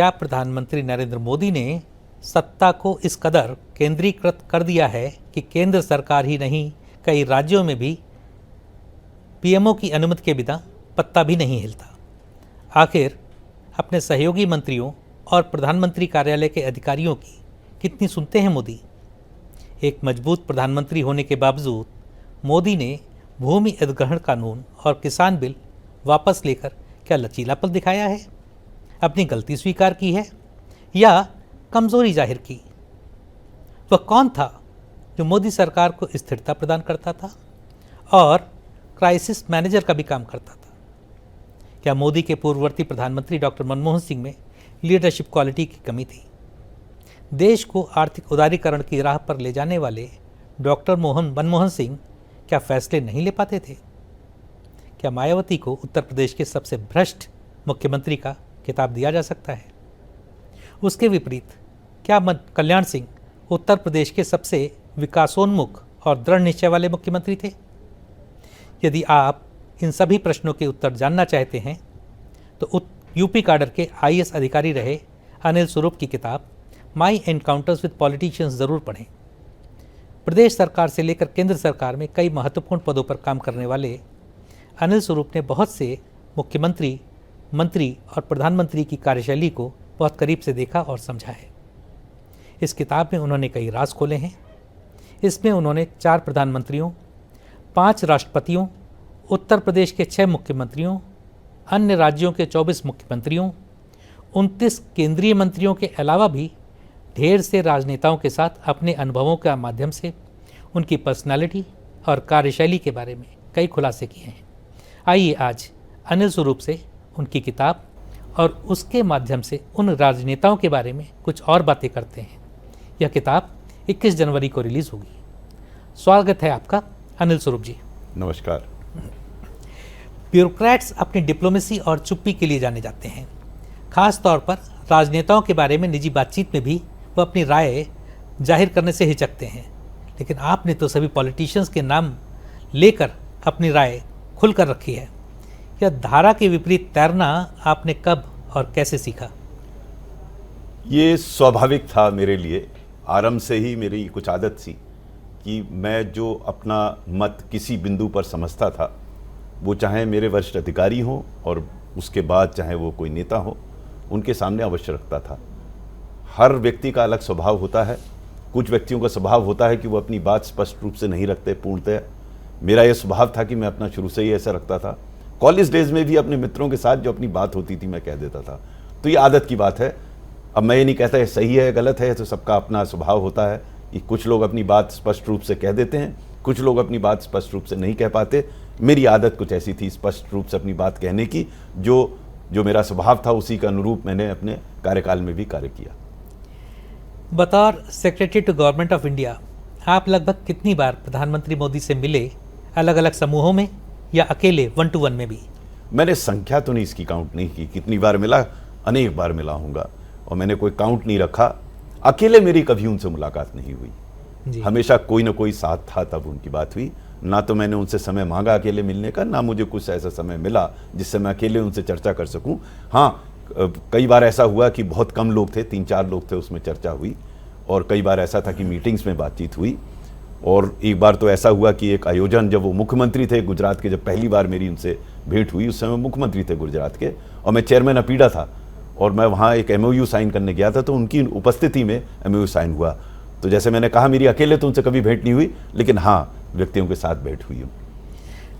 क्या प्रधानमंत्री नरेंद्र मोदी ने सत्ता को इस कदर केंद्रीकृत कर दिया है कि केंद्र सरकार ही नहीं, कई राज्यों में भी पीएमओ की अनुमति के बिना पत्ता भी नहीं हिलता। आखिर अपने सहयोगी मंत्रियों और प्रधानमंत्री कार्यालय के अधिकारियों की कितनी सुनते हैं मोदी? एक मजबूत प्रधानमंत्री होने के बावजूद मोदी ने भूमि अधिग्रहण कानून और किसान बिल वापस लेकर क्या लचीलापन दिखाया है? अपनी गलती स्वीकार की है या कमजोरी जाहिर की? वह कौन था जो मोदी सरकार को स्थिरता प्रदान करता था और क्राइसिस मैनेजर का भी काम करता था? क्या मोदी के पूर्ववर्ती प्रधानमंत्री डॉक्टर मनमोहन सिंह में लीडरशिप क्वालिटी की कमी थी? देश को आर्थिक उदारीकरण की राह पर ले जाने वाले डॉक्टर मनमोहन सिंह क्या फैसले नहीं ले पाते थे? क्या मायावती को उत्तर प्रदेश के सबसे भ्रष्ट मुख्यमंत्री का खिताब दिया जा सकता है? उसके विपरीत क्या कल्याण सिंह उत्तर प्रदेश के सबसे विकासोन्मुख और दृढ़ निश्चय वाले मुख्यमंत्री थे? यदि आप इन सभी प्रश्नों के उत्तर जानना चाहते हैं तो यूपी काडर के आईएएस अधिकारी रहे अनिल स्वरूप की किताब माई एनकाउंटर्स विद पॉलिटिशियंस ज़रूर पढ़ें। प्रदेश सरकार से लेकर केंद्र सरकार में कई महत्वपूर्ण पदों पर काम करने वाले अनिल स्वरूप ने बहुत से मुख्यमंत्री, मंत्री और प्रधानमंत्री की कार्यशैली को बहुत करीब से देखा और समझा है। इस किताब में उन्होंने कई राज खोले हैं। इसमें उन्होंने 4 प्रधानमंत्रियों, 5 राष्ट्रपतियों, उत्तर प्रदेश के 6 मुख्यमंत्रियों, अन्य राज्यों के 24 मुख्यमंत्रियों, 29 केंद्रीय मंत्रियों के अलावा भी ढेर से राजनेताओं के साथ अपने अनुभवों के माध्यम से उनकी पर्सनालिटी और कार्यशैली के बारे में कई खुलासे किए हैं। आइए आज अनिल स्वरूप से उनकी किताब और उसके माध्यम से उन राजनेताओं के बारे में कुछ और बातें करते हैं। यह किताब 21 जनवरी को रिलीज होगी। स्वागत है आपका अनिल स्वरूप जी। नमस्कार। ब्यूरोक्रेट्स अपनी डिप्लोमेसी और चुप्पी के लिए जाने जाते हैं। खास तौर पर राजनेताओं के बारे में निजी बातचीत में भी वह अपनी राय जाहिर करने से हिचकते हैं, लेकिन आपने तो सभी पॉलिटिशियंस के नाम लेकर अपनी राय खुलकर रखी है। यह धारा के विपरीत तैरना आपने कब और कैसे सीखा? ये स्वाभाविक था मेरे लिए। आरंभ से ही मेरी कुछ आदत थी कि मैं जो अपना मत किसी बिंदु पर समझता था, वो चाहे मेरे वरिष्ठ अधिकारी हों और उसके बाद चाहे वो कोई नेता हो, उनके सामने अवश्य रखता था। हर व्यक्ति का अलग स्वभाव होता है। कुछ व्यक्तियों का स्वभाव होता है कि वो अपनी बात स्पष्ट रूप से नहीं रखते पूर्णतः। मेरा ये स्वभाव था कि मैं अपना शुरू से ही ऐसा रखता था। कॉलेज डेज में भी अपने मित्रों के साथ जो अपनी बात होती थी मैं कह देता था। तो ये आदत की बात है। अब मैं ये नहीं कहता है सही है गलत है, तो सबका अपना स्वभाव होता है कि कुछ लोग अपनी बात स्पष्ट रूप से कह देते हैं, कुछ लोग अपनी बात स्पष्ट रूप से नहीं कह पाते। मेरी आदत कुछ ऐसी थी स्पष्ट रूप से अपनी बात कहने की। जो मेरा स्वभाव था उसी के अनुरूप मैंने अपने कार्यकाल में भी कार्य किया। बतौर secretary to government of India आप लगभग कितनी बार प्रधानमंत्री मोदी से मिले? अलग अलग समूहों में या अकेले 1-to-1 में भी? मैंने संख्या तो नहीं इसकी काउंट नहीं की, कितनी बार मिला, अनेक बार मिला हूँगा और मैंने कोई काउंट नहीं रखा। अकेले मेरी कभी उनसे मुलाकात नहीं हुई। हमेशा कोई ना कोई साथ था तब उनकी बात हुई। ना तो मैंने उनसे समय मांगा अकेले मिलने का, ना मुझे कुछ ऐसा समय मिला जिससे मैं अकेले उनसे चर्चा कर सकूं। हाँ, कई बार ऐसा हुआ कि बहुत कम लोग थे, 3-4 लोग थे, उसमें चर्चा हुई। और कई बार ऐसा था कि मीटिंग्स में बातचीत हुई। और एक बार तो ऐसा हुआ कि एक आयोजन, जब वो मुख्यमंत्री थे गुजरात के, जब पहली बार मेरी उनसे भेंट हुई, उस समय मुख्यमंत्री थे गुजरात के और मैं चेयरमैन अपीडा था और मैं वहाँ एक MOU साइन करने गया था, तो उनकी उपस्थिति में MOU साइन हुआ। तो जैसे मैंने कहा, मेरी अकेले तो उनसे कभी भेंट नहीं हुई, लेकिन हाँ, व्यक्तियों के साथ भेंट हुई।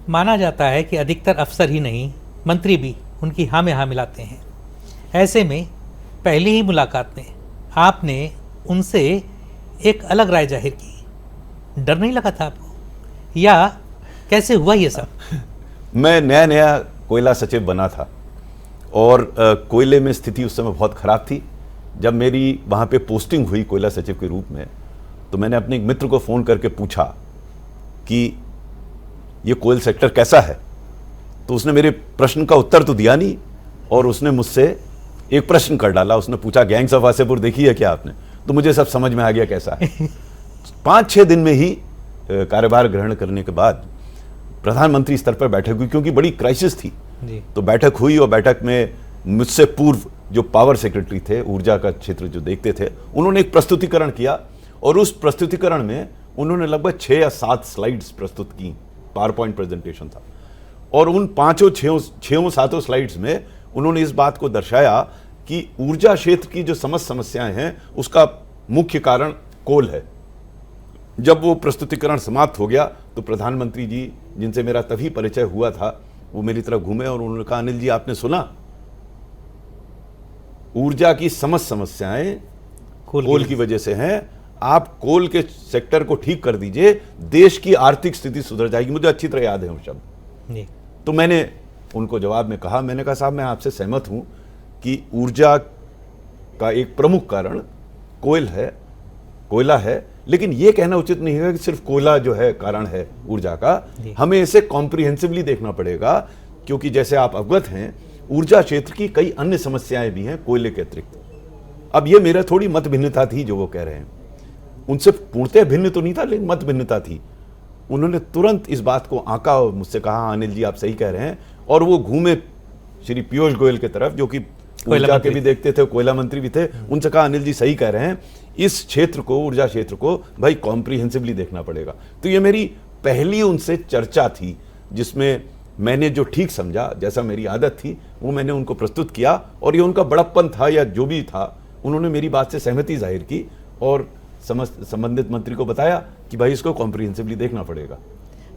माना जाता है कि अधिकतर अफसर ही नहीं, मंत्री भी उनकी हाँ में हाँ मिलाते हैं। ऐसे में पहली ही मुलाकात में आपने उनसे एक अलग राय जाहिर की। डर नहीं लगा था आपको, या कैसे हुआ ये सब? मैं नया नया कोयला सचिव बना था और कोयले में स्थिति उस समय बहुत ख़राब थी। जब मेरी वहाँ पे पोस्टिंग हुई कोयला सचिव के रूप में, तो मैंने अपने एक मित्र को फ़ोन करके पूछा कि ये कोयल सेक्टर कैसा है। तो उसने मेरे प्रश्न का उत्तर तो दिया नहीं और उसने मुझसे एक प्रश्न कर डाला। उसने पूछा, गैंग्स ऑफ वासेपुर देखी है क्या आपने? तो मुझे सब समझ में आ गया कैसा है। 5-6 दिन में ही कार्यभार ग्रहण करने के बाद प्रधानमंत्री स्तर पर बैठक हुई, क्योंकि बड़ी क्राइसिस थी। तो बैठक हुई और बैठक में मुझसे पूर्व जो पावर सेक्रेटरी थे, ऊर्जा का क्षेत्र जो देखते थे, उन्होंने एक प्रस्तुतिकरण किया और उस प्रस्तुतिकरण में उन्होंने लगभग 6 या 7 स्लाइड्स प्रस्तुत की, पावर पॉइंट प्रेजेंटेशन था। और उन 5-6 स्लाइड्स में उन्होंने इस बात को दर्शाया कि ऊर्जा क्षेत्र की जो समस्याएं हैं उसका मुख्य कारण कोल है। जब वो प्रस्तुतिकरण समाप्त हो गया तो प्रधानमंत्री जी, जिनसे मेरा तभी परिचय हुआ था, वो मेरी तरफ घूमे और उन्होंने कहा, अनिल जी आपने सुना, ऊर्जा की समस्याएं कोल की वजह से हैं, आप कोल के सेक्टर को ठीक कर दीजिए, देश की आर्थिक स्थिति सुधर जाएगी। मुझे अच्छी तरह याद है वो शब्द। तो मैंने उनको जवाब में कहा, मैंने कहा साहब मैं आपसे सहमत हूं कि ऊर्जा का एक प्रमुख कारण कोयला है, लेकिन यह कहना उचित नहीं है कि सिर्फ कोयला जो है कारण है ऊर्जा का। हमें इसे कॉम्प्रिहेंसिवली देखना पड़ेगा, क्योंकि जैसे आप अवगत हैं ऊर्जा क्षेत्र की कई अन्य समस्याएं भी हैं कोयले के अतिरिक्त। अब ये मेरा थोड़ी मत भिन्नता थी जो वो कह रहे हैं, उनसे पूर्णतः भिन्न तो नहीं था, लेकिन मत भिन्नता थी। उन्होंने तुरंत इस बात को आंका और मुझसे कहा, अनिल जी आप सही कह रहे हैं। और वो घूमे श्री पीयूष गोयल की तरफ, जो कि ऊर्जा के भी देखते थे, कोयला मंत्री भी थे, उनसे कहा, अनिल जी सही कह रहे हैं, इस क्षेत्र को, ऊर्जा क्षेत्र को भाई कॉम्प्रिहेंसिवली देखना पड़ेगा। तो ये मेरी पहली उनसे चर्चा थी, जिसमें मैंने जो ठीक समझा, जैसा मेरी आदत थी, वो मैंने उनको प्रस्तुत किया। और ये उनका बड़प्पन था या जो भी था, उन्होंने मेरी बात से सहमति जाहिर की और संबंधित मंत्री को बताया कि भाई इसको कॉम्प्रिहेंसिवली देखना पड़ेगा।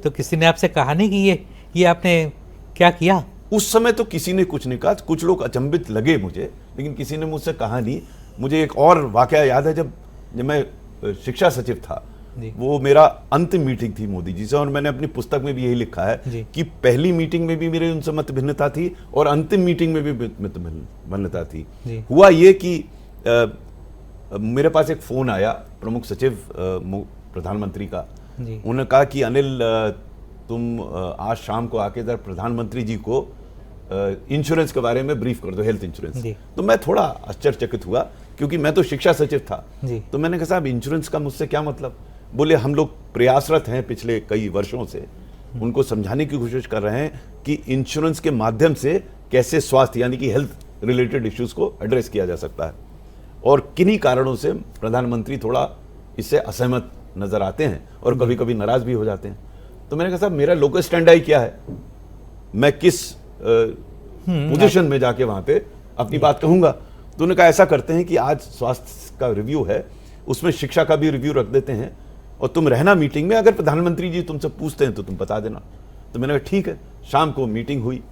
तो किसी ने आपसे कहा नहीं कि ये आपने क्या किया? उस समय तो किसी ने कुछ नहीं कहा, कुछ लोग अचंभित लगे मुझे, लेकिन किसी ने मुझसे कहा नहीं। मुझे एक और वाकया याद है, जब मैं शिक्षा सचिव था, वो मेरा अंतिम मीटिंग थी मोदी जी से, और मैंने अपनी पुस्तक में भी यही लिखा है कि पहली मीटिंग में भी मेरे उनसे मत भिन्नता थी और अंतिम मीटिंग में भी मत भिन्नता थी। हुआ ये कि मेरे पास एक फोन आया प्रमुख सचिव प्रधानमंत्री का। उन्होंने कहा कि अनिल तुम आज शाम को आके जरा प्रधानमंत्री जी को इंश्योरेंस के बारे में ब्रीफ कर दो, हेल्थ इंश्योरेंस। तो मैं थोड़ा आश्चर्यचकित हुआ, क्योंकि मैं तो शिक्षा सचिव था। तो मैंने कहा साहब इंश्योरेंस का मुझसे क्या मतलब? बोले हम लोग प्रयासरत हैं पिछले कई वर्षों से, उनको समझाने की कोशिश कर रहे हैं कि इंश्योरेंस के माध्यम से कैसे स्वास्थ्य यानी कि हेल्थ रिलेटेड इश्यूज को एड्रेस किया जा सकता है, और किन्हीं कारणों से प्रधानमंत्री थोड़ा इससे असहमत नजर आते हैं और कभी कभी नाराज भी हो जाते हैं। तो मैंने कहा साहब मेरा लोकल स्टैंड आई क्या है, मैं किस पोजीशन में जाके वहां पे अपनी बात कहूंगा। तो उन्होंने कहा ऐसा करते हैं कि आज स्वास्थ्य का रिव्यू है, उसमें शिक्षा का भी रिव्यू रख देते हैं, और तुम रहना मीटिंग में, अगर प्रधानमंत्री जी तुमसे पूछते हैं तो तुम बता देना। तो मैंने कहा ठीक है। शाम को मीटिंग हुई,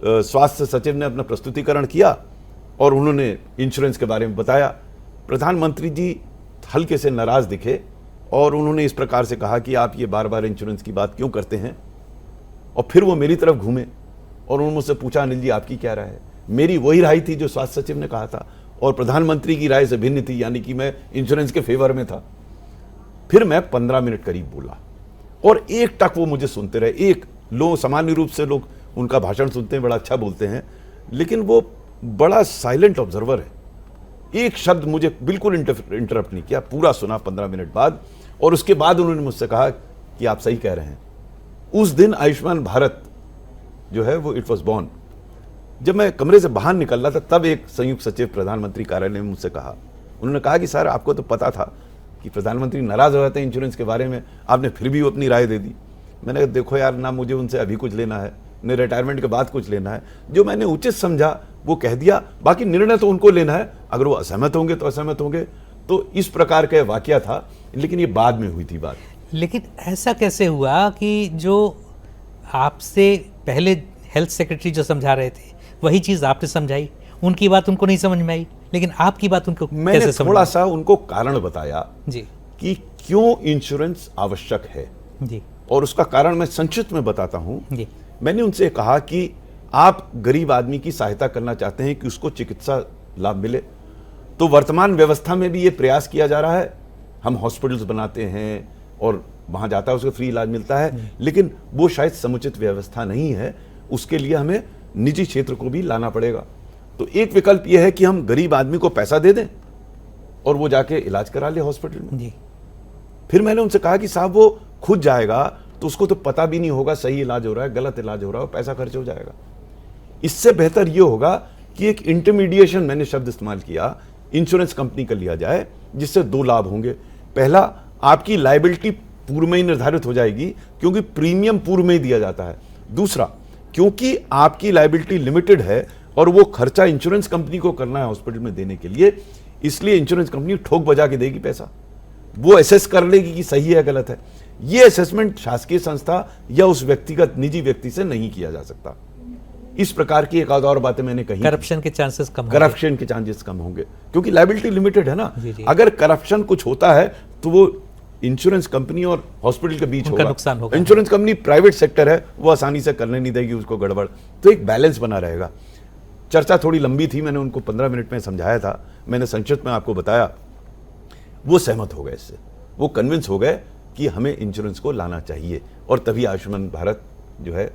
स्वास्थ्य सचिव ने अपना प्रस्तुतिकरण किया और उन्होंने इंश्योरेंस के बारे में बताया। प्रधानमंत्री जी हल्के से नाराज दिखे और उन्होंने इस प्रकार से कहा कि आप ये बार बार इंश्योरेंस की बात क्यों करते हैं। और फिर वो मेरी तरफ घूमे और उन्होंने मुझसे पूछा, अनिल जी आपकी क्या राय है? मेरी वही राय थी जो स्वास्थ्य सचिव ने कहा था, और प्रधानमंत्री की राय से भिन्न थी, यानी कि मैं इंश्योरेंस के फेवर में था। फिर मैं 15 मिनट करीब बोला और एक टक वो मुझे सुनते रहे। लोग सामान्य रूप से लोग उनका भाषण सुनते हैं, बड़ा अच्छा बोलते हैं, लेकिन वो बड़ा साइलेंट ऑब्जर्वर है। एक शब्द मुझे बिल्कुल इंटरप्ट नहीं किया, पूरा सुना 15 मिनट बाद। और उसके बाद उन्होंने मुझसे कहा कि आप सही कह रहे हैं। उस दिन आयुष्मान भारत जो है वो इट वॉज बॉर्न। जब मैं कमरे से बाहर निकल रहा था, तब एक संयुक्त सचिव प्रधानमंत्री कार्यालय में मुझसे कहा, उन्होंने कहा कि सर आपको तो पता था कि प्रधानमंत्री नाराज हो जाते हैं इंश्योरेंस के बारे में, आपने फिर भी अपनी राय दे दी। मैंने कहा देखो यार, ना मुझे उनसे अभी कुछ लेना है, न रिटायरमेंट के बाद कुछ लेना है। जो मैंने उचित समझा वो कह दिया, बाकी निर्णय तो उनको लेना है, अगर वो असहमत होंगे तो असहमत होंगे। तो इस प्रकार का वाकया था, लेकिन ये बाद में हुई थी बात। लेकिन ऐसा कैसे हुआ कि जो आपसे पहले हेल्थ सेक्रेटरी जो समझा रहे थे वही चीज़ आपने समझाई, उनकी बात उनको नहीं समझ में आई, लेकिन आपकी बात उनको मैंने कैसे समझ थोड़ा सा उनको कारण बताया जी कि क्यों इंश्योरेंस आवश्यक है जी, और उसका कारण मैं संक्षिप्त में बताता हूं। जी मैंने उनसे कहा कि आप गरीब आदमी की सहायता करना चाहते हैं कि उसको चिकित्सा लाभ मिले, तो वर्तमान व्यवस्था में भी ये प्रयास किया जा रहा है। हम हॉस्पिटल्स बनाते हैं और वहां जाता है, उसको फ्री इलाज मिलता है, लेकिन वो शायद समुचित व्यवस्था नहीं है। उसके लिए हमें निजी क्षेत्र को भी लाना पड़ेगा। तो एक विकल्प यह है कि हम गरीब आदमी को पैसा दे दें और वो जाके इलाज करा ले हॉस्पिटल में। जी। फिर मैंने उनसे कहा कि साहब वो खुद जाएगा तो उसको तो पता भी नहीं होगा सही इलाज हो रहा है, गलत इलाज हो रहा है, पैसा खर्च हो जाएगा। इससे बेहतर ये होगा कि एक इंटरमीडिएशन, मैंने शब्द इस्तेमाल किया, इंश्योरेंस कंपनी का लिया जाए, जिससे दो लाभ होंगे। पहला, आपकी लायबिलिटी पूर्व में ही निर्धारित हो जाएगी क्योंकि प्रीमियम पूर्व में ही दिया जाता है। दूसरा, क्योंकि आपकी लायबिलिटी लिमिटेड है और वो खर्चा इंश्योरेंस कंपनी को करना है हॉस्पिटल में देने के लिए, इसलिए इंश्योरेंस कंपनी ठोक बजा के देगी पैसा, वो असेस कर लेगी कि सही है गलत है। ये असेसमेंट शासकीय संस्था या उस व्यक्तिगत निजी व्यक्ति से नहीं किया जा सकता। इस प्रकार की एक और बातें मैंने कही। करप्शन के चांसेस कम करप्शन के चांसेस कम होंगे क्योंकि लायबिलिटी लिमिटेड है ना। जी। अगर करप्शन कुछ होता है तो वो इंश्योरेंस कंपनी और हॉस्पिटल के बीच होगा, नुकसान होगा। इंश्योरेंस कंपनी प्राइवेट सेक्टर है, वो आसानी से करने नहीं देगी उसको गड़बड़, तो एक बैलेंस बना रहेगा। चर्चा थोड़ी लंबी थी, मैंने उनको 15 मिनट में समझाया था, मैंने संक्षिप्त में आपको बताया। वो सहमत हो गए इससे, वो कन्विंस हो गए कि हमें इंश्योरेंस को लाना चाहिए, और तभी आयुष्मान भारत जो है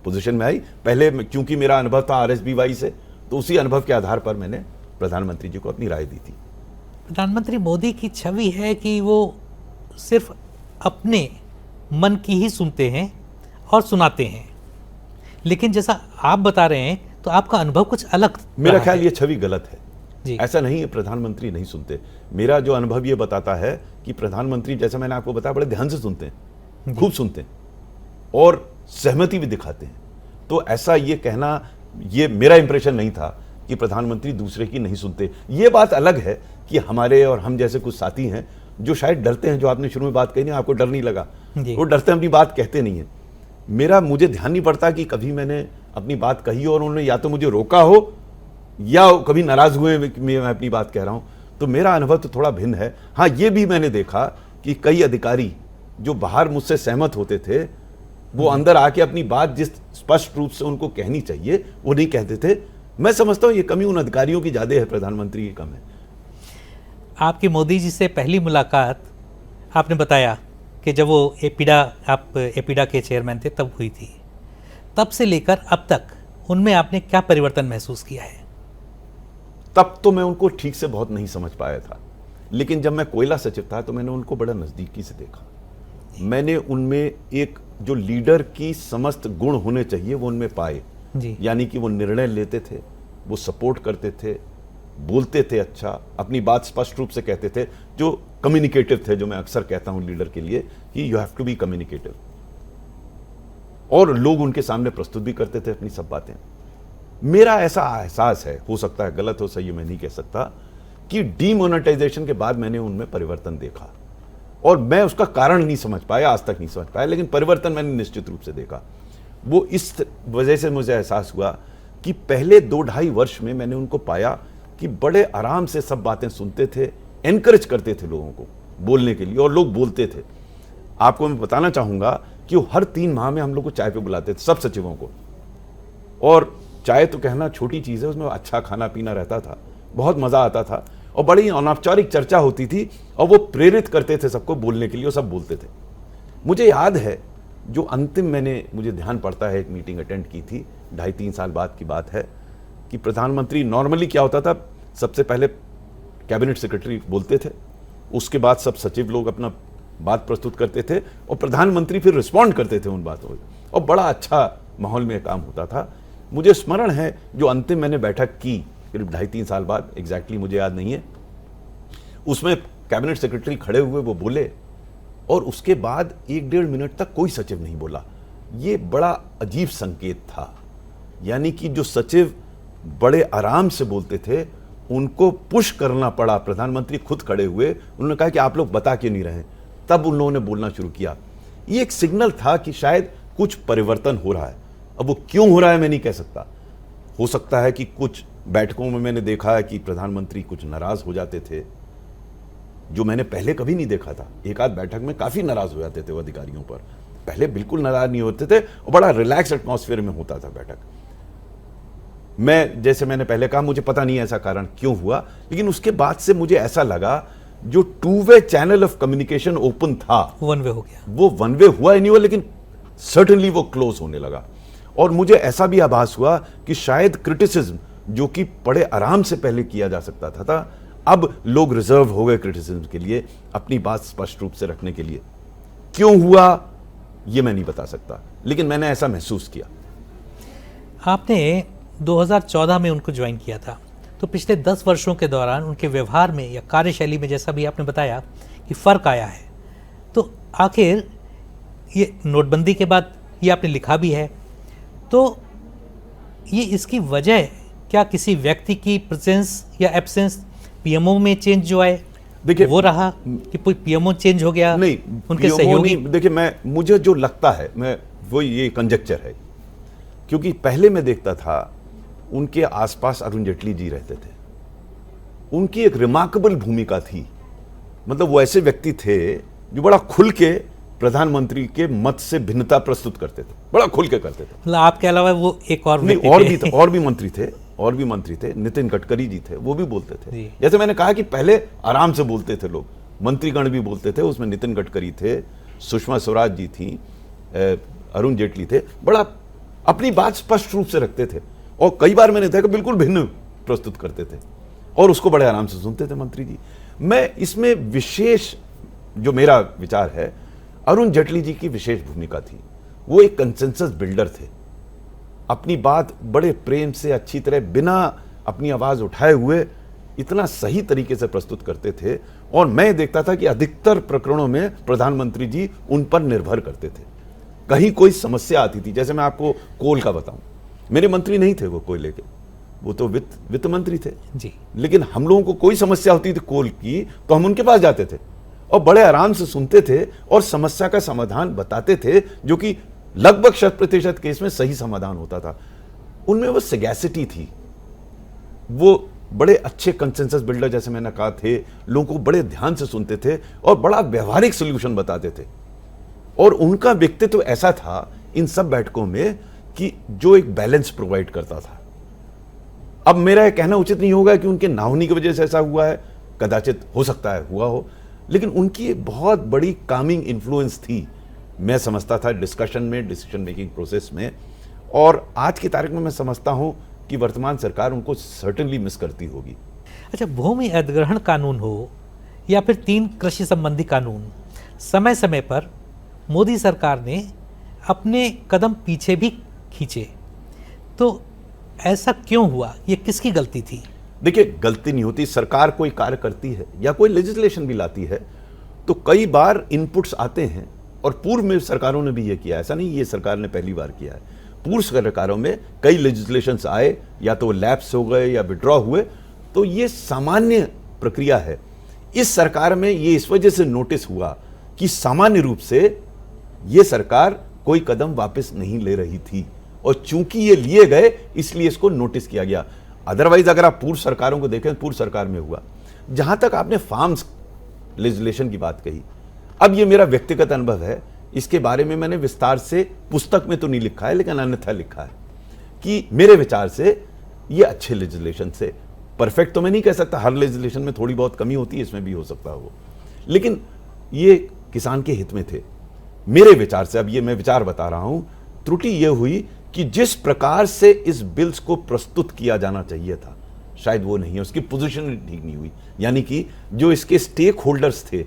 पोजीशन में आई। पहले क्योंकि मेरा अनुभव था RSBY से, तो उसी अनुभव के आधार पर मैंने प्रधानमंत्री जी को अपनी राय दी थी। प्रधानमंत्री मोदी की छवि है कि वो सिर्फ अपने मन की ही सुनते हैं और सुनाते हैं, लेकिन जैसा आप बता रहे हैं तो आपका अनुभव कुछ अलग मेरा रहा ख्याल है। ये छवि गलत है जी। ऐसा नहीं है प्रधानमंत्री नहीं सुनते। मेरा जो अनुभव ये बताता है कि प्रधानमंत्री, जैसा मैंने आपको बताया, बड़े ध्यान से सुनते हैं, खूब सुनते हैं और सहमति भी दिखाते हैं। तो ऐसा ये कहना, ये मेरा इंप्रेशन नहीं था कि प्रधानमंत्री दूसरे की नहीं सुनते। ये बात अलग है कि हमारे और हम जैसे कुछ साथी हैं जो शायद डरते हैं, जो आपने शुरू में बात कही ना, आपको डर नहीं लगा, वो डरते हैं, अपनी बात कहते नहीं है। मुझे ध्यान नहीं पड़ता कि कभी मैंने अपनी बात कही और उन्होंने या तो मुझे रोका हो या कभी नाराज हुए मैं अपनी बात कह रहा हूं। तो मेरा अनुभव तो थोड़ा भिन्न है। हाँ, ये भी मैंने देखा कि कई अधिकारी जो बाहर मुझसे सहमत होते थे, वो अंदर आके अपनी बात जिस स्पष्ट रूप से उनको कहनी चाहिए वो नहीं कहते थे। मैं समझता हूं ये कमी उन अधिकारियों की ज्यादा है, प्रधानमंत्री की कम है। आपकी मोदी जी से पहली मुलाकात, आपने बताया कि जब वो आप एपीडा के चेयरमैन थे तब हुई थी, तब से लेकर अब तक उनमें आपने क्या परिवर्तन महसूस किया है? तब तो मैं उनको ठीक से बहुत नहीं समझ पाया था, लेकिन जब मैं कोयला सचिव था तो मैंने उनको बड़ा नजदीकी से देखा। मैंने उनमें एक जो लीडर की समस्त गुण होने चाहिए वो उनमें पाए जी। यानी कि वो निर्णय लेते थे, वो सपोर्ट करते थे, बोलते थे, अच्छा अपनी बात स्पष्ट रूप से कहते थे, जो कम्युनिकेटिव थे, जो मैं अक्सर कहता हूं लीडर के लिए कि you have to be communicative, और लोग उनके सामने प्रस्तुत भी करते थे अपनी सब बातें। मेरा ऐसा एहसास है, हो सकता है गलत हो, सही मैं नहीं कह सकता, कि डीमोनेटाइजेशन के बाद मैंने उनमें परिवर्तन देखा और मैं उसका कारण नहीं समझ पाया, आज तक नहीं समझ पाया, लेकिन परिवर्तन मैंने निश्चित रूप से देखा। वो इस वजह से मुझे एहसास हुआ कि पहले 2-2.5 वर्ष में मैंने उनको पाया कि बड़े आराम से सब बातें सुनते थे, एनकरेज करते थे लोगों को बोलने के लिए, और लोग बोलते थे। आपको मैं बताना चाहूंगा कि वो हर 3 माह में हम लोग को चाय पे बुलाते थे, सब सचिवों को, और चाय तो कहना छोटी चीज़ है, उसमें अच्छा खाना पीना रहता था, बहुत मज़ा आता था और बड़ी अनौपचारिक चर्चा होती थी, और वो प्रेरित करते थे सबको बोलने के लिए, और सब बोलते थे। मुझे याद है जो अंतिम मुझे ध्यान पड़ता है, एक मीटिंग अटेंड की थी, 2.5-3 साल बाद की बात है, कि प्रधानमंत्री, नॉर्मली क्या होता था, सबसे पहले कैबिनेट सेक्रेटरी बोलते थे, उसके बाद सब सचिव लोग अपना बात प्रस्तुत करते थे और प्रधानमंत्री फिर रिस्पॉन्ड करते थे उन बातों, और बड़ा अच्छा माहौल में काम होता था। मुझे स्मरण है जो अंतिम मैंने बैठक की करीब 2.5-3 साल बाद, एग्जैक्टली मुझे याद नहीं है, उसमें कैबिनेट सेक्रेटरी खड़े हुए, वो बोले, और उसके बाद 1-1.5 मिनट तक कोई सचिव नहीं बोला। ये बड़ा अजीब संकेत था, यानी कि जो सचिव बड़े आराम से बोलते थे उनको पुश करना पड़ा, प्रधानमंत्री खुद खड़े हुए, उन्होंने कहा कि आप लोग बता क्यों नहीं रहे, तब उन लोगों ने बोलना शुरू किया। ये एक सिग्नल था कि शायद कुछ परिवर्तन हो रहा है। अब वो क्यों हो रहा है मैं नहीं कह सकता, हो सकता है कि कुछ बैठकों में मैंने देखा है कि प्रधानमंत्री कुछ नाराज हो जाते थे, जो मैंने पहले कभी नहीं देखा था। एक आध बैठक में काफी नाराज हो जाते थे वो अधिकारियों पर, पहले बिल्कुल नाराज नहीं होते थे और बड़ा रिलैक्स एटमॉस्फेयर में होता था बैठक। जैसे मैंने पहले कहा, मुझे पता नहीं ऐसा कारण क्यों हुआ, लेकिन उसके बाद से मुझे ऐसा लगा जो two way channel of communication open था, 1 वे हो गया। वो 1 वे हुआ ही नहीं हुआ, लेकिन सर्टेनली वो क्लोज होने लगा। और मुझे ऐसा भी आभास हुआ कि शायद क्रिटिसिज्म, जो कि बड़े आराम से पहले किया जा सकता था, अब लोग रिजर्व हो गए क्रिटिसिज्म के लिए, अपनी बात स्पष्ट रूप से रखने के लिए। क्यों हुआ ये मैं नहीं बता सकता, लेकिन मैंने ऐसा महसूस किया। आपने 2014 में उनको ज्वाइन किया था, तो पिछले 10 वर्षों के दौरान उनके व्यवहार में या कार्यशैली में, जैसा भी आपने बताया, कि फ़र्क आया है। तो आखिर ये नोटबंदी के बाद ये आपने लिखा भी है, तो ये इसकी वजह क्या किसी व्यक्ति की प्रेजेंस या एब्सेंस, पीएमओ में चेंज जो आए देखिए, वो रहा कि कोई पीएमओ चेंज हो गया? नहीं, उनके PMO सहयोगी? नहीं, देखिए, मुझे जो लगता है, मैं वो ये कंजक्चर है, क्योंकि पहले मैं देखता था उनके आसपास अरुण जेटली जी रहते थे, उनकी एक रिमार्केबल भूमिका थी। मतलब वो ऐसे व्यक्ति थे जो बड़ा खुल के प्रधानमंत्री के मत से भिन्नता प्रस्तुत करते थे, बड़ा खुल के करते थे। मतलब आपके अलावा वो एक और नहीं, व्यक्ति थे। और भी मंत्री थे, नितिन गडकरी जी थे, वो भी बोलते थे। जी। जैसे मैंने कहा कि पहले आराम से बोलते थे लोग, मंत्रीगण भी बोलते थे, उसमें नितिन गडकरी थे, सुषमा स्वराज जी थी, अरुण जेटली थे, बड़ा अपनी बात स्पष्ट रूप से रखते थे, और कई बार मैंने देखा बिल्कुल भिन्न प्रस्तुत करते थे, और उसको बड़े आराम से सुनते थे मंत्री जी। मैं इसमें विशेष, जो मेरा विचार है, अरुण जेटली जी की विशेष भूमिका थी। वो एक कंसेंसस बिल्डर थे, अपनी बात बड़े प्रेम से, अच्छी तरह, बिना अपनी आवाज उठाए हुए इतना सही तरीके से प्रस्तुत करते थे, और मैं देखता था कि अधिकतर प्रकरणों में प्रधानमंत्री जी उन पर निर्भर करते थे। कहीं कोई समस्या आती थी, जैसे मैं आपको कोल का बताऊं, मेरे मंत्री नहीं थे वो कोयले के, वो तो वित्त मंत्री थे जी। लेकिन हम लोगों को कोई समस्या होती थी कोल की, तो हम उनके पास जाते थे और बड़े आराम से सुनते थे और समस्या का समाधान बताते थे, जो कि लगभग 100% केस में सही समाधान होता था। उनमें वो सगैसिटी थी, वो बड़े अच्छे कंसेंसस बिल्डर, जैसे मैंने कहा, थे, लोगों को बड़े ध्यान से सुनते थे और बड़ा व्यवहारिक सोल्यूशन बताते थे। और उनका व्यक्तित्व ऐसा था इन सब बैठकों में कि जो एक बैलेंस प्रोवाइड करता था। अब मेरा यह कहना उचित नहीं होगा कि उनके ना होने की वजह से ऐसा हुआ है, कदाचित हो सकता है हुआ हो, लेकिन उनकी एक बहुत बड़ी कामिंग इन्फ्लुएंस थी, मैं समझता था, डिस्कशन में, डिसीजन मेकिंग प्रोसेस में। और आज की तारीख में मैं समझता हूं कि वर्तमान सरकार उनको सर्टेनली मिस करती होगी। अच्छा, भूमि अधिग्रहण कानून हो या फिर 3 कृषि संबंधी कानून, समय समय पर मोदी सरकार ने अपने कदम पीछे भी खींचे, तो ऐसा क्यों हुआ? ये किसकी गलती थी? देखिए, गलती नहीं होती, सरकार कोई कार्य करती है या कोई लेजिस्लेशन भी लाती है तो कई बार इनपुट्स आते हैं, और पूर्व में सरकारों ने भी ये किया, ऐसा नहीं ये सरकार ने पहली बार किया है। पूर्व सरकारों में कई लेजिस्लेशंस आए, या तो वो लैप्स हो गए या विड्रॉ हुए, तो ये सामान्य प्रक्रिया है। इस सरकार में ये इस वजह से नोटिस हुआ कि सामान्य रूप से ये सरकार कोई कदम वापस नहीं ले रही थी, और चूंकि ये लिए गए इसलिए इसको नोटिस किया गया। अदरवाइज अगर आप पूर्व सरकारों को देखें, पूर्व सरकार में हुआ। जहां तक आपने फार्म्स लेजिस्लेशन की बात कही, अब ये मेरा व्यक्तिगत अनुभव है, इसके बारे में मैंने विस्तार से पुस्तक में तो नहीं लिखा है, लेकिन अन्यथा लिखा है कि मेरे विचार से ये अच्छे लेजिस्लेशन से, परफेक्ट तो मैं नहीं कह सकता, हर लेजिस्लेशन में थोड़ी बहुत कमी होती है, इसमें भी हो सकता हो, लेकिन ये किसान के हित में थे मेरे विचार से। अब ये मैं विचार बता रहा हूं, त्रुटि ये हुई कि जिस प्रकार से इस बिल्स को प्रस्तुत किया जाना चाहिए था, शायद वो नहीं है, उसकी पोजीशन ठीक नहीं हुई। यानी कि जो इसके स्टेक होल्डर्स थे,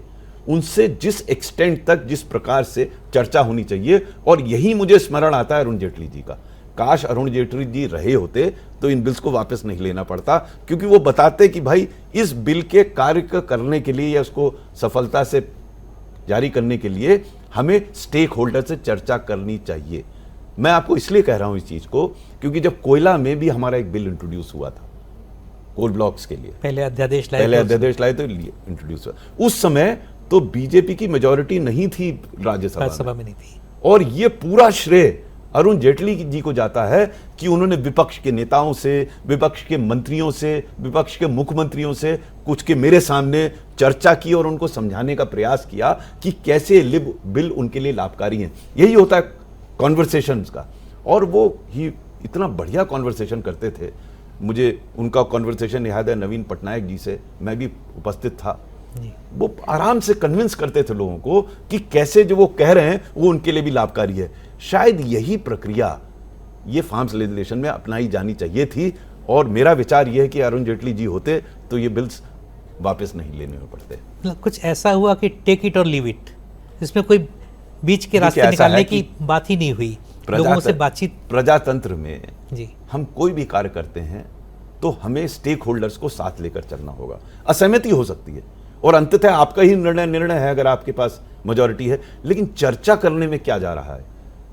उनसे जिस एक्सटेंट तक, जिस प्रकार से चर्चा होनी चाहिए, और यही मुझे स्मरण आता है अरुण जेटली जी का। काश अरुण जेटली जी रहे होते तो इन बिल्स को वापस नहीं लेना पड़ता, क्योंकि वो बताते कि भाई इस बिल के कार्य करने के लिए या उसको सफलता से जारी करने के लिए हमें स्टेक होल्डर से चर्चा करनी चाहिए। मैं आपको इसलिए कह रहा हूं इस चीज को, क्योंकि जब कोयला में भी हमारा एक बिल इंट्रोड्यूस हुआ था कोल ब्लॉक्स के लिए, पहले अध्यादेश लाए तो इंट्रोड्यूस हुआ, उस समय तो बीजेपी की मेजॉरिटी नहीं थी राज्यसभा में नहीं थी, और ये पूरा श्रेय अरुण जेटली जी को जाता है कि उन्होंने विपक्ष के नेताओं से, विपक्ष के मंत्रियों से, विपक्ष के मुख्यमंत्रियों से कुछ के मेरे सामने चर्चा की और उनको समझाने का प्रयास किया कि कैसे लिब बिल उनके लिए लाभकारी हैं। यही होता है कॉन्वर्सेशंस का, और वो ही इतना बढ़िया कॉन्वर्सेशन करते थे। मुझे उनका कॉन्वर्सेशन याद है नवीन पटनायक जी से, मैं भी उपस्थित था। वो आराम से कन्विंस करते थे लोगों को कि कैसे जो वो कह रहे हैं वो उनके लिए भी लाभकारी है। शायद यही प्रक्रिया ये फार्म्स लेजिस्लेशन में अपनाई जानी चाहिए थी, और मेरा विचार यह है कि अरुण जेटली जी होते तो ये बिल्स वापस नहीं लेने में पड़ते। कुछ ऐसा हुआ कि टेक इट और लीव इट, इसमें कोई बीच के रास्ते निकालने की बात ही नहीं हुई। लोगों से बातचीत। प्रजातंत्र में जी, हम कोई भी कार्य करते हैं तो हमें स्टेक होल्डर्स को साथ लेकर चलना होगा। असहमति हो सकती है और अंततः आपका ही निर्णय है अगर आपके पास मेजॉरिटी है, लेकिन चर्चा करने में क्या जा रहा है।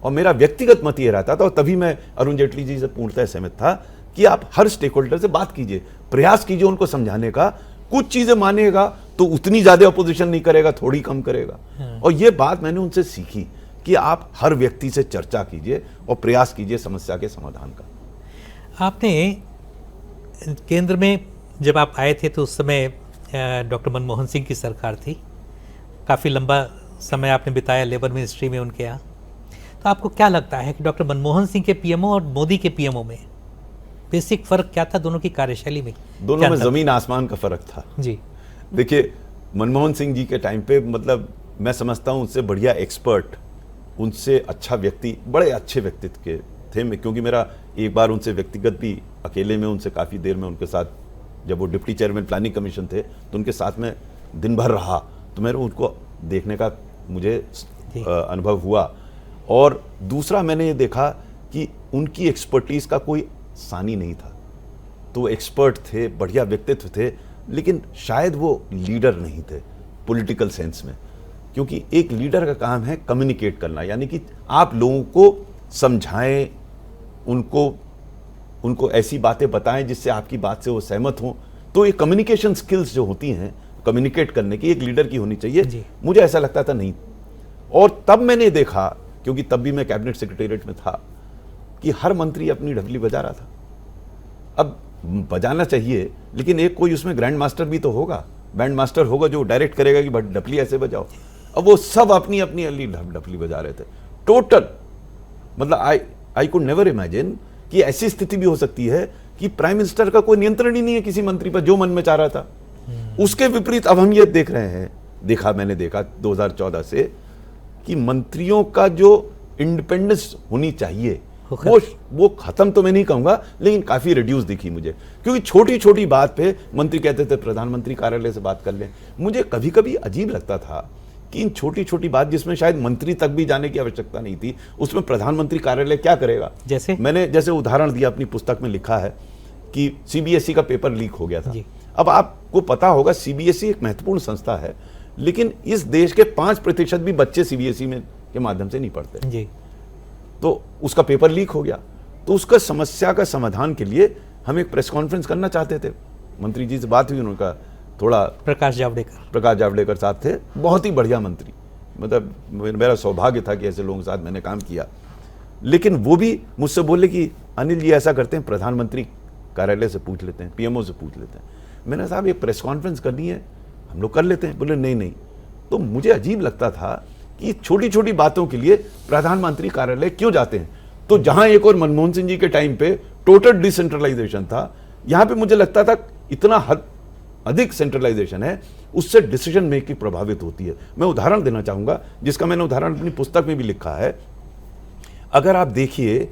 और मेरा व्यक्तिगत मत ये रहता था, और तभी मैं अरुण जेटली जी से पूर्णतः सहमत था कि आप हर स्टेक होल्डर से बात कीजिए, प्रयास कीजिए उनको समझाने का। कुछ चीजें मानेगा तो उतनी ज्यादा अपोजिशन नहीं करेगा, थोड़ी कम करेगा। और ये बात मैंने उनसे सीखी कि आप हर व्यक्ति से चर्चा कीजिए और प्रयास कीजिए समस्या के समाधान का। आपने केंद्र में जब आप आए थे तो उस समय डॉक्टर मनमोहन सिंह की सरकार थी, काफ़ी लंबा समय आपने बिताया लेबर मिनिस्ट्री में उनके यहाँ। तो आपको क्या लगता है कि डॉक्टर मनमोहन सिंह के पीएमओ और मोदी के पीएमओ में बेसिक फ़र्क क्या था दोनों की कार्यशैली में? दोनों में ज़मीन आसमान का फ़र्क था। जी, देखिए, मनमोहन सिंह जी के टाइम पे मतलब मैं समझता हूँ उनसे बढ़िया एक्सपर्ट, उनसे अच्छा व्यक्ति, बड़े अच्छे व्यक्तित्व के थे। मैं क्योंकि मेरा एक बार उनसे व्यक्तिगत भी अकेले में उनसे काफ़ी देर में उनके साथ, जब वो डिप्टी चेयरमैन प्लानिंग कमीशन थे तो उनके साथ में दिन भर रहा, तो मेरे उनको देखने का मुझे अनुभव हुआ। और दूसरा मैंने ये देखा कि उनकी एक्सपर्टीज़ का कोई सानी नहीं था। तो एक्सपर्ट थे, बढ़िया व्यक्तित्व थे, लेकिन शायद वो लीडर नहीं थे पॉलिटिकल सेंस में। क्योंकि एक लीडर का काम है कम्युनिकेट करना, यानी कि आप लोगों को समझाएं, उनको ऐसी बातें बताएं जिससे आपकी बात से वो सहमत हों। तो ये कम्युनिकेशन स्किल्स जो होती हैं कम्युनिकेट करने की, एक लीडर की होनी चाहिए। मुझे ऐसा लगता था नहीं। और तब मैंने देखा, क्योंकि तब भी मैं कैबिनेट सेक्रेटेरिएट में था, कि हर मंत्री अपनी ढपली बजा रहा था। अब बजाना चाहिए, लेकिन एक कोई उसमें ग्रैंड मास्टर भी तो होगा, बैंड मास्टर होगा जो डायरेक्ट करेगा कि ढपली ऐसे बजाओ। अब वो सब अपनी अपनी अली ढपली बजा रहे थे टोटल। मतलब आई कुड नेवर इमेजिन कि ऐसी स्थिति भी हो सकती है कि प्राइम मिनिस्टर का कोई नियंत्रण ही नहीं है किसी मंत्री पर, जो मन में चाह रहा था। उसके विपरीत अब हम ये देख रहे हैं, मैंने देखा 2014 से कि मंत्रियों का जो इंडिपेंडेंस होनी चाहिए वो खत्म तो मैं नहीं कहूंगा, लेकिन काफी रिड्यूस दिखी मुझे। क्योंकि छोटी छोटी बात पे मंत्री कहते थे प्रधानमंत्री कार्यालय से बात कर लें। मुझे कभी कभी अजीब लगता था कि इन छोटी छोटी बात जिसमें शायद मंत्री तक भी जाने की आवश्यकता नहीं थी, उसमें प्रधानमंत्री कार्यालय क्या करेगा। जैसे उदाहरण दिया, अपनी पुस्तक में लिखा है कि सीबीएसई का पेपर लीक हो गया था। अब आपको पता होगा सीबीएसई एक महत्वपूर्ण संस्था है, लेकिन इस देश के 5% भी बच्चे सीबीएसई में के माध्यम से नहीं पढ़ते जी। तो उसका पेपर लीक हो गया, तो उसका समस्या का समाधान के लिए हम एक प्रेस कॉन्फ्रेंस करना चाहते थे। मंत्री जी से बात हुई, उनका थोड़ा प्रकाश जावड़ेकर साहब थे, बहुत ही बढ़िया मंत्री। मतलब मेरा सौभाग्य था कि ऐसे लोगों के साथ मैंने काम किया। लेकिन वो भी मुझसे बोले कि अनिल जी ऐसा करते हैं, प्रधानमंत्री कार्यालय से पूछ लेते हैं, पीएमओ से पूछ लेते हैं। मैंने साहब ये प्रेस कॉन्फ्रेंस करनी है, हम लोग कर लेते हैं। बोले नहीं। तो मुझे अजीब लगता था कि छोटी छोटी बातों के लिए प्रधानमंत्री कार्यालय क्यों जाते हैं। तो जहां एक और मनमोहन सिंह जी के टाइम पे टोटल डिसेंट्रलाइजेशन था, यहां पे मुझे लगता था इतना अधिक सेंट्रलाइजेशन है, उससे डिसीजन मेकिंग प्रभावित होती है। मैं उदाहरण देना चाहूंगा, जिसका मैंने उदाहरण अपनी पुस्तक में भी लिखा है। अगर आप देखिए,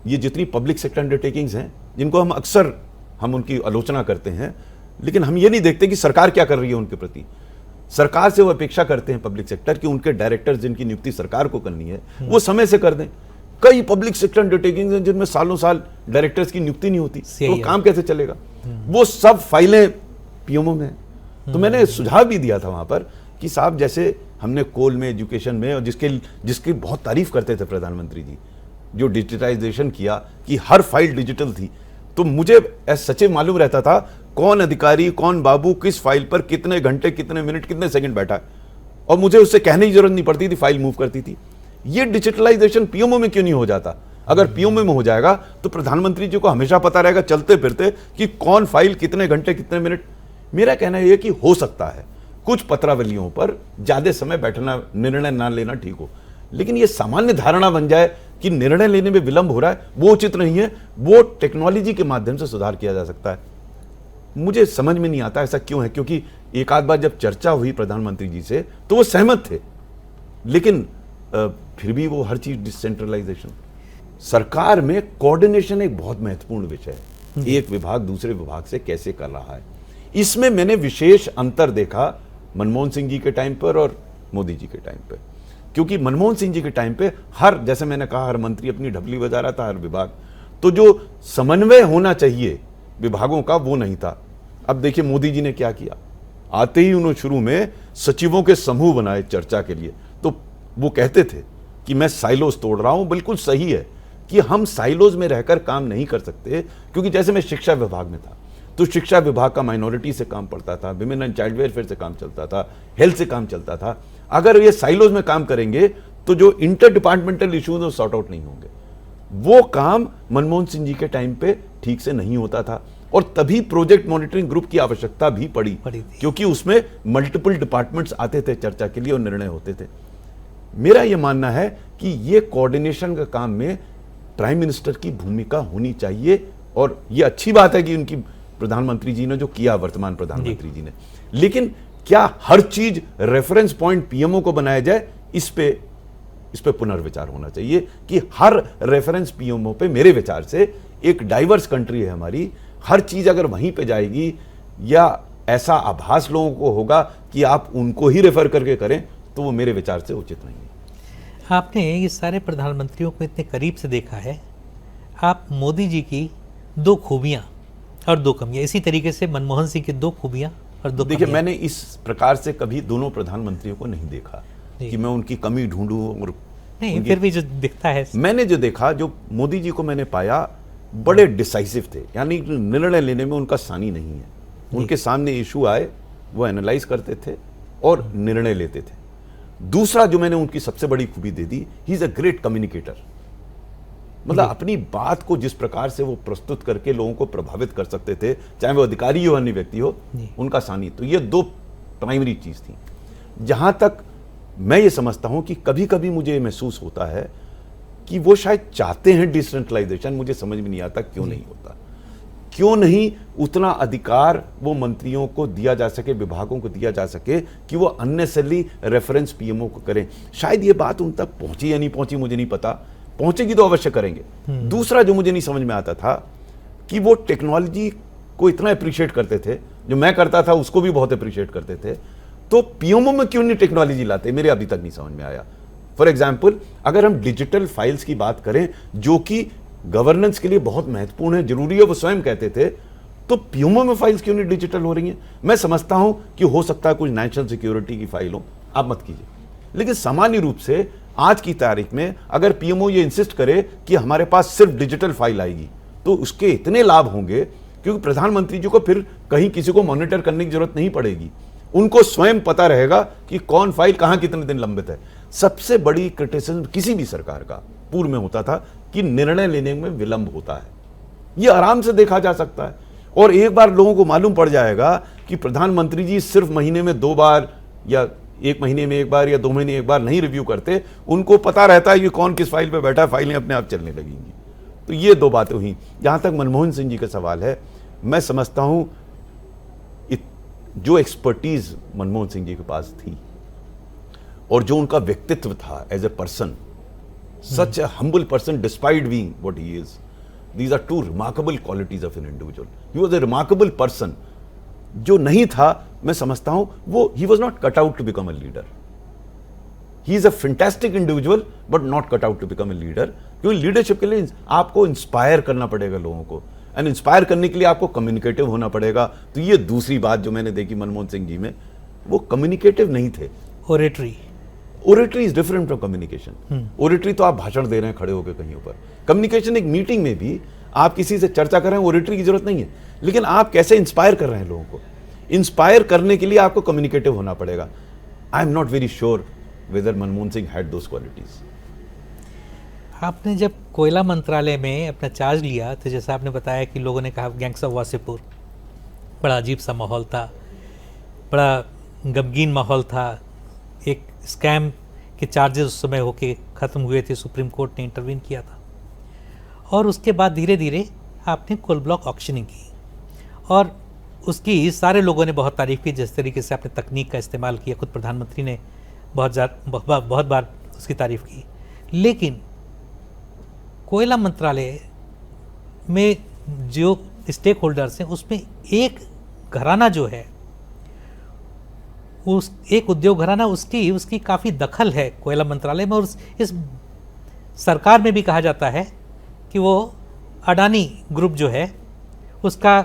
ये जितनी पब्लिक सेक्टर अंडरटेकिंग्स हैं, जिनको हम उनकी आलोचना करते हैं, लेकिन हम ये नहीं देखते कि सरकार क्या कर रही है उनके प्रति। सरकार से वो अपेक्षा करते हैं पब्लिक सेक्टर कि उनके डायरेक्टर्स जिनकी नियुक्ति सरकार को करनी है वो समय से कर दें। कई पब्लिक सेक्टर अंडरटेकिंग्स हैं जिनमें सालों साल डायरेक्टर्स की नियुक्ति नहीं होती, तो काम कैसे चलेगा। वो सब फाइलें पीएमओ में। तो मैंने सुझाव भी दिया था वहां पर कि साहब, जैसे हमने कोल में, एजुकेशन में, और जिसकी बहुत तारीफ करते थे प्रधानमंत्री जी, जो डिजिटाइजेशन किया कि हर फाइल डिजिटल थी, तो मुझे सच्चे मालूम रहता था कौन अधिकारी, कौन बाबू किस फाइल पर कितने घंटे, कितने मिनट, कितने सेकंड बैठा है, और मुझे उससे कहने की जरूरत नहीं पड़ती थी, फाइल मूव करती थी। ये डिजिटलाइजेशन पीएमओ में क्यों नहीं हो जाता। अगर पीएमओ में हो जाएगा तो प्रधानमंत्री जी को हमेशा पता रहेगा चलते फिरते कि कौन फाइल कितने घंटे, कितने मिनट। मेरा कहना यह कि हो सकता है कुछ पत्रावलियों पर ज्यादा समय बैठना, निर्णय ना लेना ठीक हो, लेकिन यह सामान्य धारणा बन जाए कि निर्णय लेने में विलंब हो रहा है, वो उचित नहीं है। वो टेक्नोलॉजी के माध्यम से सुधार किया जा सकता है। मुझे समझ में नहीं आता ऐसा क्यों है, क्योंकि एक आध बार जब चर्चा हुई प्रधानमंत्री जी से तो वो सहमत थे, लेकिन फिर भी वो हर चीज डिसेंट्रलाइजेशन। सरकार में कोऑर्डिनेशन एक बहुत महत्वपूर्ण विषय है। एक विभाग दूसरे विभाग से कैसे कर रहा है, इसमें मैंने विशेष अंतर देखा मनमोहन सिंह जी के टाइम पर और मोदी जी के टाइम पर। क्योंकि मनमोहन सिंह जी के टाइम पे हर, जैसे मैंने कहा, हर मंत्री अपनी ढबली बजा रहा था, हर विभाग, तो जो समन्वय होना चाहिए विभागों का वो नहीं था। अब देखिए मोदी जी ने क्या किया, आते ही उन्होंने शुरू में सचिवों के समूह बनाए चर्चा के लिए। तो वो कहते थे कि मैं साइलोज तोड़ रहा हूं, बिल्कुल सही है कि हम साइलोज में रहकर काम नहीं कर सकते, क्योंकि जैसे मैं शिक्षा विभाग में था तो शिक्षा विभाग का माइनॉरिटी से काम पड़ता था, विमेन एंड चाइल्ड वेलफेयर से काम चलता था, हेल्थ से काम चलता था। अगर ये साइलोज में काम करेंगे तो जो इंटर डिपार्टमेंटल इश्यूज वो सॉर्ट आउट नहीं होंगे। वो काम मनमोहन सिंह जी के टाइम पे ठीक से नहीं होता था, और तभी प्रोजेक्ट मॉनिटरिंग ग्रुप की आवश्यकता भी पड़ी क्योंकि उसमें मल्टीपल डिपार्टमेंट्स आते थे चर्चा के लिए और निर्णय होते थे। मेरा यह मानना है कि ये कोऑर्डिनेशन का काम में प्राइम मिनिस्टर की भूमिका होनी चाहिए, और ये अच्छी बात है कि उनकी प्रधानमंत्री जी ने जो किया, वर्तमान प्रधानमंत्री जी ने, लेकिन क्या हर चीज रेफरेंस पॉइंट पीएमओ को बनाया जाए, इस पे पुनर्विचार होना चाहिए कि हर रेफरेंस पीएमओ पे, मेरे विचार से एक डाइवर्स कंट्री है हमारी, हर चीज अगर वहीं पे जाएगी या ऐसा आभास लोगों को होगा कि आप उनको ही रेफर करके करें, तो वो मेरे विचार से उचित नहीं है। आपने ये सारे प्रधानमंत्रियों को इतने करीब से देखा है, आप मोदी जी की 2 खूबियां और 2 कमियां, इसी तरीके से मनमोहन सिंह की 2 खूबियां और 2 देखिए, मैंने इस प्रकार से कभी दोनों प्रधानमंत्रियों को नहीं देखा कि मैं उनकी कमी ढूंढूं, और नहीं, फिर भी जो दिखता है, मैंने जो देखा, जो मोदी जी को मैंने पाया, बड़े डिसाइसिव थे, यानी निर्णय लेने में उनका सानी नहीं है। उनके सामने इशू आए, वो एनालाइज करते थे और निर्णय लेते थे। दूसरा जो मैंने उनकी सबसे बड़ी खूबी दे दी, he is a great communicator. मतलब अपनी बात को जिस प्रकार से वो प्रस्तुत करके लोगों को प्रभावित कर सकते थे, चाहे वो अधिकारी हो अन्य व्यक्ति हो, उनका सानी। तो ये 2 प्राइमरी चीज थी। जहां तक मैं ये समझता हूं कि कभी कभी मुझे महसूस होता है कि वो शायद चाहते हैं डिसेंट्रलाइजेशन, मुझे समझ में नहीं आता क्यों नहीं होता, क्यों नहीं उतना अधिकार वो मंत्रियों को दिया जा सके, विभागों को दिया जा सके कि वो अननेसेसरली रेफरेंस पीएमओ को करें। शायद ये बात उन तक पहुंची या नहीं पहुंची, मुझे नहीं पता, पहुंचेगी तो अवश्य करेंगे। दूसरा जो मुझे नहीं समझ में आता था कि वो टेक्नोलॉजी को इतना अप्रिशिएट करते थे, जो मैं करता था उसको भी बहुत अप्रिशिएट करते थे, तो पीएमओ में क्यों नहीं टेक्नोलॉजी लाते, मेरे अभी तक नहीं समझ में आया। फॉर एग्जाम्पल, अगर हम डिजिटल फाइल्स की बात करें जो कि गवर्नेंस के लिए बहुत महत्वपूर्ण है, जरूरी है, वो स्वयं कहते थे, तो पीएमओ में फाइल्स क्यों नहीं डिजिटल हो रही हैं? मैं समझता हूं कि हो सकता है कुछ नेशनल सिक्योरिटी की फाइल हो, आप मत कीजिए, लेकिन सामान्य रूप से आज की तारीख में अगर पीएमओ ये इंसिस्ट करे कि हमारे पास सिर्फ डिजिटल फाइल आएगी, तो उसके इतने लाभ होंगे, क्योंकि प्रधानमंत्री जी को फिर कहीं किसी को मॉनिटर करने की जरूरत नहीं पड़ेगी, उनको स्वयं पता रहेगा कि कौन फाइल कहां कितने दिन लंबित है। सबसे बड़ी क्रिटिसिज्म किसी भी सरकार का पूर्व में होता था कि निर्णय लेने में विलंब होता है, यह आराम से देखा जा सकता है, और एक बार लोगों को मालूम पड़ जाएगा कि प्रधानमंत्री जी सिर्फ महीने में 2 बार या 1 महीने में 1 बार या 2 महीने 1 बार नहीं रिव्यू करते, उनको पता रहता है कि कौन किस फाइल पे बैठा है, फाइलें अपने आप चलने लगेंगी। तो ये 2 बातें हुई। जहां तक मनमोहन सिंह जी का सवाल है, मैं समझता हूं जो एक्सपर्टीज मनमोहन सिंह जी के पास थी और जो उनका व्यक्तित्व था as a person, such a humble person despite being what he is, these are 2 remarkable qualities of an individual. He was a remarkable person. जो नहीं था, मैं समझता हूं वो he was not cut out to become a leader. He is a fantastic individual but not cut out to become a leader, क्योंकि leadership के लिए आपको इंस्पायर करना पड़ेगा लोगों को, एंड इंस्पायर करने के लिए आपको कम्युनिकेटिव होना पड़ेगा। तो ये दूसरी बात जो मैंने देखी मनमोहन सिंह जी में, वो कम्युनिकेटिव नहीं थे। Oratory is different from communication. Oratory तो आप भाषण दे रहे हैं खड़े होकर कहीं ऊपर, कम्युनिकेशन एक मीटिंग में भी आप किसी से चर्चा कर रहे हैं, ओरेटरी की जरूरत नहीं है, लेकिन आप कैसे इंस्पायर कर रहे हैं लोगों को, इंस्पायर करने के लिए आपको कम्युनिकेटिव होना पड़ेगा। I am not very sure whether Manmohan Singh had those qualities. आपने जब कोयला मंत्रालय में अपना चार्ज लिया, तो जैसा आपने बताया कि लोगों ने कहा गैंग्स ऑफ वासेपुर, बड़ा अजीब सा माहौल था, बड़ा गमगीन माहौल था, एक स्कैम के चार्जेस उस समय होके ख़त्म हुए थे, सुप्रीम कोर्ट ने इंटरवीन किया था, और उसके बाद धीरे धीरे आपने कोल ब्लॉक ऑक्शनिंग की, और उसकी सारे लोगों ने बहुत तारीफ़ की, जिस तरीके से आपने तकनीक का इस्तेमाल किया, खुद प्रधानमंत्री ने बहुत बार उसकी तारीफ़ की। लेकिन कोयला मंत्रालय में जो स्टेक होल्डर्स हैं, उसमें एक घराना जो है उस एक उद्योग घराना उसकी काफ़ी दखल है कोयला मंत्रालय में, और इस सरकार में भी कहा जाता है कि वो अडानी ग्रुप जो है उसका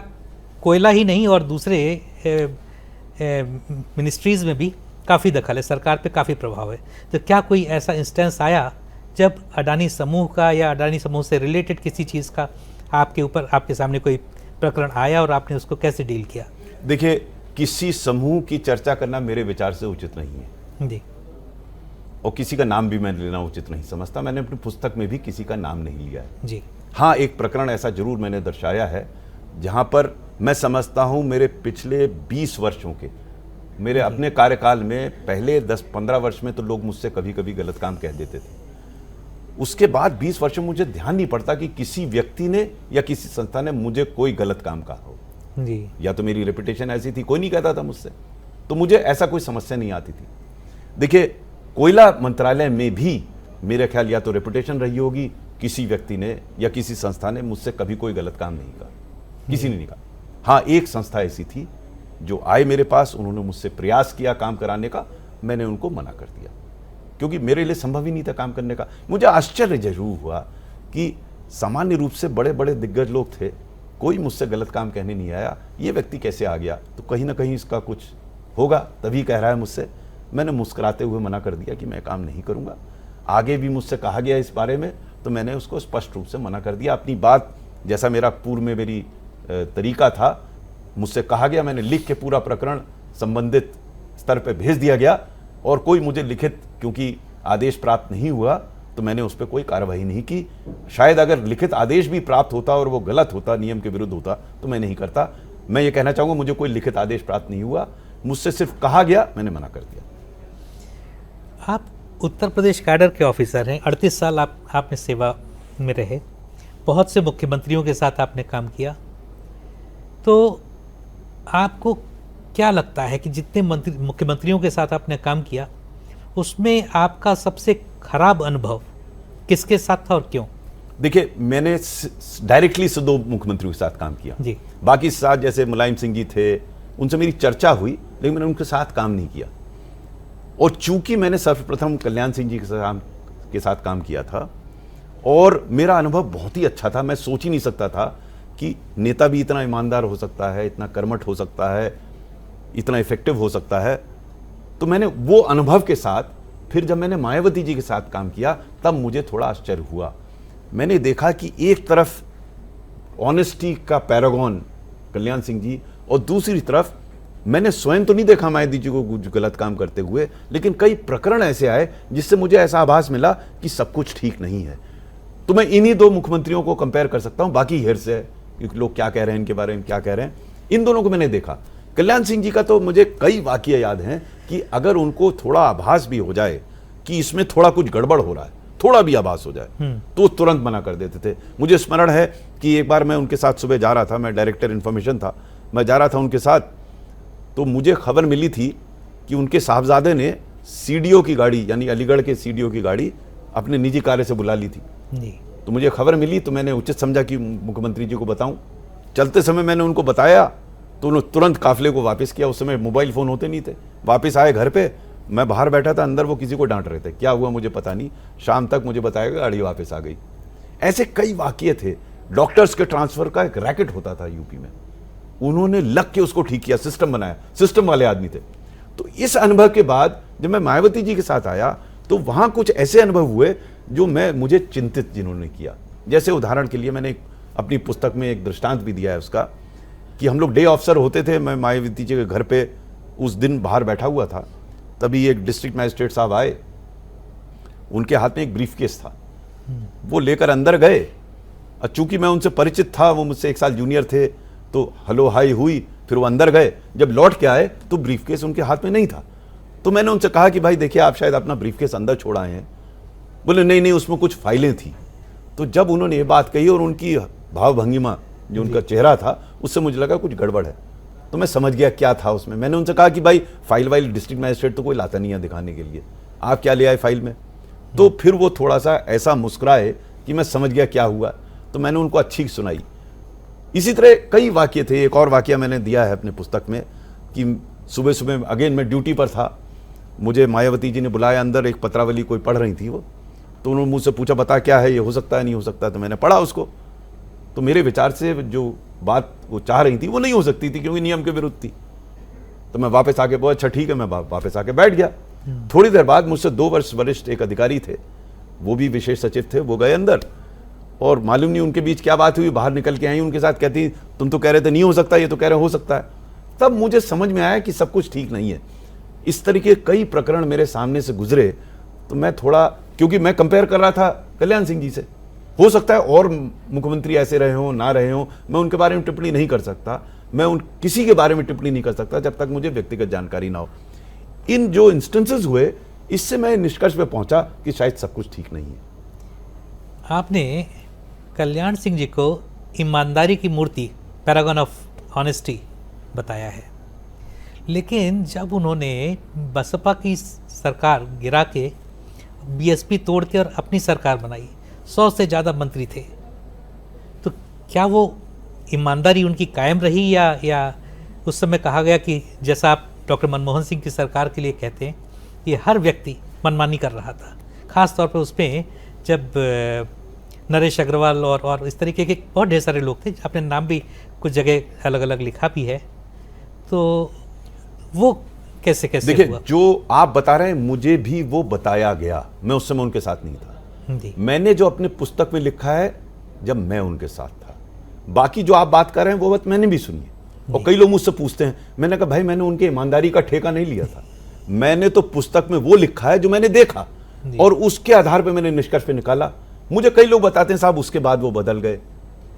कोयला ही नहीं और दूसरे मिनिस्ट्रीज़ में भी काफ़ी दखल है, सरकार पे काफ़ी प्रभाव है। तो क्या कोई ऐसा इंस्टेंस आया जब अडानी समूह का या अडानी समूह से रिलेटेड किसी चीज़ का आपके सामने कोई प्रकरण आया और आपने उसको कैसे डील किया? देखिए, किसी समूह की चर्चा करना मेरे विचार से उचित नहीं है जी। और किसी का नाम भी मैं लेना उचित नहीं समझता। मैंने अपनी पुस्तक में भी किसी का नाम नहीं लिया है जी। हाँ, एक प्रकरण ऐसा जरूर मैंने दर्शाया है जहां पर मैं समझता हूं मेरे पिछले 20 वर्षों के मेरे अपने कार्यकाल में पहले 10-15 वर्ष में तो लोग मुझसे कभी कभी गलत काम कह देते थे। उसके बाद 20 वर्षों में मुझे ध्यान नहीं पड़ता कि किसी व्यक्ति ने या किसी संस्था ने मुझे कोई गलत काम कहा हो। जी। या तो मेरी रेपुटेशन ऐसी थी, कोई नहीं कहता था मुझसे, तो मुझे ऐसा कोई समस्या नहीं आती थी। देखिए, कोयला मंत्रालय में भी मेरे ख्याल या तो रेपुटेशन रही होगी, किसी व्यक्ति ने या किसी संस्था ने मुझसे कभी कोई गलत काम नहीं कहा, किसी ने नहीं कहा। हाँ, एक संस्था ऐसी थी जो आए मेरे पास, उन्होंने मुझसे प्रयास किया काम कराने का, मैंने उनको मना कर दिया क्योंकि मेरे लिए संभव ही नहीं था काम करने का। मुझे आश्चर्य जरूर हुआ कि सामान्य रूप से बड़े बड़े दिग्गज लोग थे, कोई मुझसे गलत काम कहने नहीं आया, ये व्यक्ति कैसे आ गया? तो कहीं ना कहीं इसका कुछ होगा, तभी कह रहा है मुझसे। मैंने मुस्कुराते हुए मना कर दिया कि मैं काम नहीं करूंगा। आगे भी मुझसे कहा गया इस बारे में, तो मैंने उसको स्पष्ट रूप से मना कर दिया। अपनी बात, जैसा मेरा पूर्व में मेरी तरीका था, मुझसे कहा गया, मैंने लिख के पूरा प्रकरण संबंधित स्तर पर भेज दिया गया और कोई मुझे लिखित, क्योंकि आदेश प्राप्त नहीं हुआ तो मैंने उस पर कोई कार्रवाई नहीं की। शायद अगर लिखित आदेश भी प्राप्त होता और वो गलत होता, नियम के विरुद्ध होता, तो मैं नहीं करता। मैं ये कहना चाहूँगा, मुझे कोई लिखित आदेश प्राप्त नहीं हुआ, मुझसे सिर्फ कहा गया, मैंने मना कर दिया। आप उत्तर प्रदेश कैडर के ऑफिसर हैं, 38 साल आपने सेवा में रहे, बहुत से मुख्यमंत्रियों के साथ आपने काम किया, तो आपको क्या लगता है कि जितने मुख्यमंत्रियों के साथ आपने काम किया उसमें आपका सबसे खराब अनुभव किसके साथ था और क्यों? देखिए, मैंने डायरेक्टली से 2 मुख्यमंत्रियों के साथ काम किया जी। बाकी साथ जैसे मुलायम सिंह जी थे, उनसे मेरी चर्चा हुई, लेकिन मैंने उनके साथ काम नहीं किया। और चूंकि मैंने सर्वप्रथम कल्याण सिंह जी के साथ काम किया था और मेरा अनुभव बहुत ही अच्छा था, मैं सोच ही नहीं सकता था कि नेता भी इतना ईमानदार हो सकता है, इतना कर्मठ हो सकता है, इतना इफेक्टिव हो सकता है। तो मैंने वो अनुभव के साथ फिर जब मैंने मायावती जी के साथ काम किया, तब मुझे थोड़ा आश्चर्य हुआ। मैंने देखा कि एक तरफ ऑनेस्टी का पैरागॉन कल्याण सिंह जी और दूसरी तरफ मैंने स्वयं तो नहीं देखा मायावती जी को कुछ गलत काम करते हुए, लेकिन कई प्रकरण ऐसे आए जिससे मुझे ऐसा आभास मिला कि सब कुछ ठीक नहीं है। तो मैं इन्हीं 2 मुख्यमंत्रियों को कंपेयर कर सकता हूं, बाकी हिर से क्योंकि लोग क्या कह रहे हैं इनके बारे में, क्या कह रहे हैं, इन दोनों को मैंने देखा। कल्याण सिंह जी का तो मुझे कई वाकये याद हैं कि अगर उनको थोड़ा आभास भी हो जाए कि इसमें थोड़ा कुछ गड़बड़ हो रहा है, थोड़ा भी आभास हो जाए तो तुरंत मना कर देते थे। मुझे स्मरण है कि एक बार मैं उनके साथ सुबह जा रहा था, मैं डायरेक्टर इन्फॉर्मेशन था, मैं जा रहा था उनके साथ, तो मुझे खबर मिली थी कि उनके साहबजादे ने सीडीओ की गाड़ी, यानी अलीगढ़ के सीडीओ की गाड़ी अपने निजी कार्य से बुला ली थी जी। तो मुझे खबर मिली तो मैंने उचित समझा कि मुख्यमंत्री जी को बताऊं। चलते समय मैंने उनको बताया तो उन्होंने तुरंत काफिले को वापस किया। उस समय मोबाइल फ़ोन होते नहीं थे। वापस आए घर पे, मैं बाहर बैठा था, अंदर वो किसी को डांट रहे थे, क्या हुआ मुझे पता नहीं। शाम तक मुझे बताया गाड़ी वापस आ गई। ऐसे कई वाकये थे। डॉक्टर्स के ट्रांसफर का एक रैकेट होता था यूपी में, उन्होंने लग के उसको ठीक किया, सिस्टम बनाया, सिस्टम वाले आदमी थे। तो इस अनुभव के बाद जब मैं मायावती जी के साथ आया तो वहां कुछ ऐसे अनुभव हुए जो मुझे चिंतित जिन्होंने किया। जैसे उदाहरण के लिए मैंने अपनी पुस्तक में एक दृष्टांत भी दिया है उसका, कि हम लोग डे ऑफिसर होते थे, मैं मायावती जी के घर पे उस दिन बाहर बैठा हुआ था, तभी एक डिस्ट्रिक्ट मजिस्ट्रेट साहब आए, उनके हाथ में एक ब्रीफकेस था, वो लेकर अंदर गए। और चूंकि मैं उनसे परिचित था, वो मुझसे 1 साल जूनियर थे, तो हेलो हाई हुई, फिर वो अंदर गए। जब लौट के आए तो ब्रीफकेस उनके हाथ में नहीं था। तो मैंने उनसे कहा कि भाई देखिए, आप शायद अपना ब्रीफकेस अंदर छोड़ आए हैं। बोले नहीं नहीं, उसमें कुछ फाइलें थी। तो जब उन्होंने ये बात कही और उनकी भाव भंगिमा, जो उनका चेहरा था, उससे मुझे लगा कुछ गड़बड़ है। तो मैं समझ गया क्या था उसमें। मैंने उनसे कहा कि भाई फाइल वाइल डिस्ट्रिक्ट मजिस्ट्रेट तो कोई लाता नहीं है दिखाने के लिए, आप क्या ले आए फाइल में। तो फिर वो थोड़ा सा ऐसा मुस्कुराए कि मैं समझ गया क्या हुआ। तो मैंने उनको अच्छी सुनाई। इसी तरह कई वाक्य थे। एक और वाक्य मैंने दिया है अपने पुस्तक में कि सुबह सुबह अगेन मैं ड्यूटी पर था, मुझे मायावती जी ने बुलाया अंदर, एक पत्रावली कोई पढ़ रही थी वो, तो उन्होंने मुझसे पूछा बता क्या है, ये हो सकता है नहीं हो सकता, तो मैंने पढ़ा उसको। तो मेरे विचार से जो बात वो चाह रही थी वो नहीं हो सकती थी, क्योंकि नियम के विरुद्ध थी। तो मैं वापस आके बहुत अच्छा ठीक है, मैं वापस आके बैठ गया। थोड़ी देर बाद मुझसे 2 वर्ष वरिष्ठ एक अधिकारी थे, वो भी विशेष सचिव थे, वो गए अंदर, और मालूम नहीं उनके बीच क्या बात हुई, बाहर निकल के आई उनके साथ, कहती तुम तो कह रहे थे नहीं हो सकता, ये तो कह रहे हो सकता है। तब मुझे समझ में आया कि सब कुछ ठीक नहीं है। इस तरीके कई प्रकरण मेरे सामने से गुजरे, तो मैं थोड़ा, क्योंकि मैं कंपेयर कर रहा था कल्याण सिंह जी से, हो सकता है और मुख्यमंत्री ऐसे रहे हो ना रहे हो, मैं उनके बारे में टिप्पणी नहीं कर सकता, मैं उन किसी के बारे में टिप्पणी नहीं कर सकता जब तक मुझे व्यक्तिगत जानकारी ना हो। इन जो इंस्टेंसेस हुए, इससे मैं निष्कर्ष पे पहुंचा कि शायद सब कुछ ठीक नहीं है। आपने कल्याण सिंह जी को ईमानदारी की मूर्ति, पैरागन ऑफ ऑनेस्टी बताया है, लेकिन जब उन्होंने बसपा की सरकार गिरा के बीएसपी तोड़ के और अपनी सरकार बनाई, 100 से ज़्यादा मंत्री थे, तो क्या वो ईमानदारी उनकी कायम रही या उस समय कहा गया कि जैसा आप डॉक्टर मनमोहन सिंह की सरकार के लिए कहते हैं कि हर व्यक्ति मनमानी कर रहा था, ख़ास तौर पे उसमें जब नरेश अग्रवाल और इस तरीके के बहुत ढेर सारे लोग थे, अपने नाम भी कुछ जगह अलग अलग लिखा भी है, तो वो कैसे देखिए हुआ? जो आप बता रहे हैं मुझे भी वो बताया गया, मैं उस समय उनके साथ नहीं था। जी। मैंने जो अपने पुस्तक में लिखा है जब मैं उनके साथ था, बाकी जो आप बात कर रहे हैं वो बात मैंने भी सुनी है, और कई लोग मुझसे पूछते हैं, मैंने कहा भाई मैंने उनकी ईमानदारी का ठेका नहीं लिया था, मैंने तो पुस्तक में वो लिखा है जो मैंने देखा, और उसके आधार पर मैंने निष्कर्ष पे निकाला। मुझे कई लोग बताते हैं साहब उसके बाद वो बदल गए,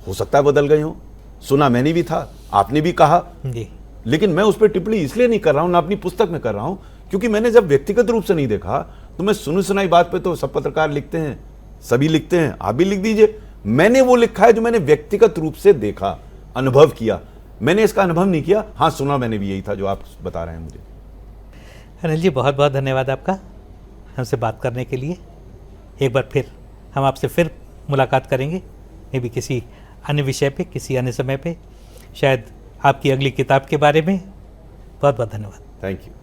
हो सकता है बदल गए हो, सुना मैंने भी था, आपने भी कहा जी। लेकिन मैं उस पर टिप्पणी इसलिए नहीं कर रहा हूं, ना अपनी पुस्तक में कर रहा हूं, क्योंकि मैंने जब व्यक्तिगत रूप से नहीं देखा, तो मैं सुनी सुनाई बात पे तो सब पत्रकार लिखते हैं, सभी लिखते हैं, आप भी लिख दीजिए। मैंने वो लिखा है जो मैंने व्यक्तिगत रूप से देखा, अनुभव किया। मैंने इसका अनुभव नहीं किया, हाँ सुना मैंने भी यही था जो आप बता रहे हैं मुझे। अनिल जी बहुत बहुत धन्यवाद आपका हमसे बात करने के लिए। एक बार फिर हम आपसे फिर मुलाकात करेंगे, मे भी किसी अन्य विषय पे, किसी अन्य समय पे, शायद आपकी अगली किताब के बारे में। बहुत बहुत धन्यवाद। Thank you.